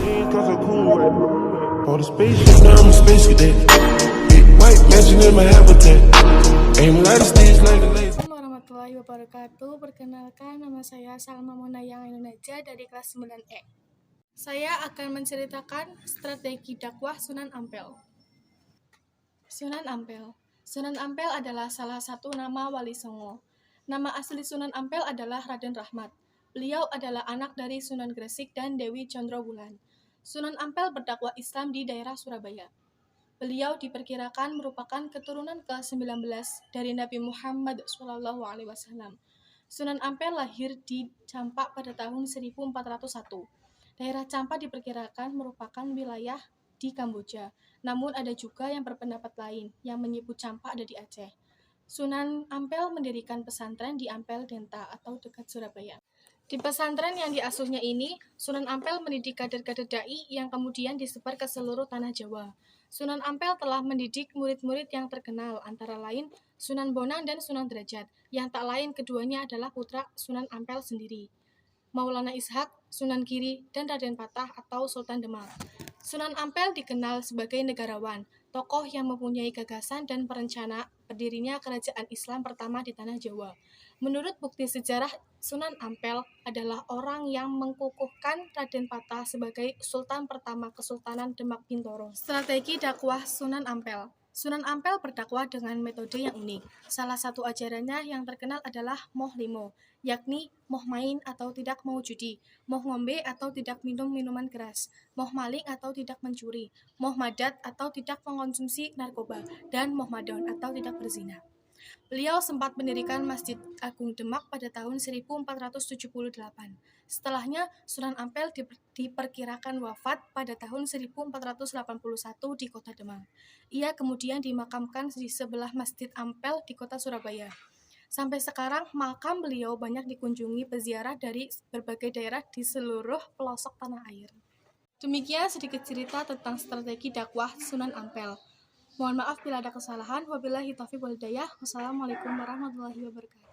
machine, cause I'm cool right now. For the spaceship, now I'm a space cadet. Big white mansion in my habitat. Aim light stage like a laser. Assalamualaikum warahmatullahi wabarakatuh. Perkenalkan, nama saya Salma Munayang Indonesia dari kelas 9E. Saya akan menceritakan strategi dakwah Sunan Ampel. Sunan Ampel. Sunan Ampel adalah salah satu nama Wali Songo. Nama asli Sunan Ampel adalah Raden Rahmat. Beliau adalah anak dari Sunan Gresik dan Dewi Condrowulan. Sunan Ampel berdakwah Islam di daerah Surabaya. Beliau diperkirakan merupakan keturunan ke-19 dari Nabi Muhammad SAW. Sunan Ampel lahir di Campak pada tahun 1401. Daerah Campak diperkirakan merupakan wilayah di Kamboja. Namun ada juga yang berpendapat lain yang menyebut Campak ada di Aceh. Sunan Ampel mendirikan pesantren di Ampel Denta atau dekat Surabaya. Di pesantren yang diasuhnya ini, Sunan Ampel mendidik kader-kader dai yang kemudian disebar ke seluruh tanah Jawa. Sunan Ampel telah mendidik murid-murid yang terkenal, antara lain Sunan Bonang dan Sunan Derajat, yang tak lain keduanya adalah putra Sunan Ampel sendiri, Maulana Ishak, Sunan Giri, dan Raden Patah atau Sultan Demak. Sunan Ampel dikenal sebagai negarawan, tokoh yang mempunyai gagasan dan perencana berdirinya kerajaan Islam pertama di tanah Jawa. Menurut bukti sejarah, Sunan Ampel adalah orang yang mengkukuhkan Raden Patah sebagai Sultan pertama Kesultanan Demak Bintoro. Strategi dakwah Sunan Ampel. Sunan Ampel berdakwah dengan metode yang unik. Salah satu ajarannya yang terkenal adalah moh limo, yakni moh main atau tidak mau judi, moh ngombe atau tidak minum minuman keras, moh maling atau tidak mencuri, moh madat atau tidak mengkonsumsi narkoba, dan moh madon atau tidak berzina. Beliau sempat mendirikan Masjid Agung Demak pada tahun 1478. Setelahnya, Sunan Ampel diperkirakan wafat pada tahun 1481 di kota Demak. Ia kemudian dimakamkan di sebelah Masjid Ampel di kota Surabaya. Sampai sekarang, makam beliau banyak dikunjungi peziarah dari berbagai daerah di seluruh pelosok tanah air. Demikian sedikit cerita tentang strategi dakwah Sunan Ampel. Mohon maaf bila ada kesalahan. Wabillahi taufiq wal hidayah. Wassalamualaikum warahmatullahi wabarakatuh.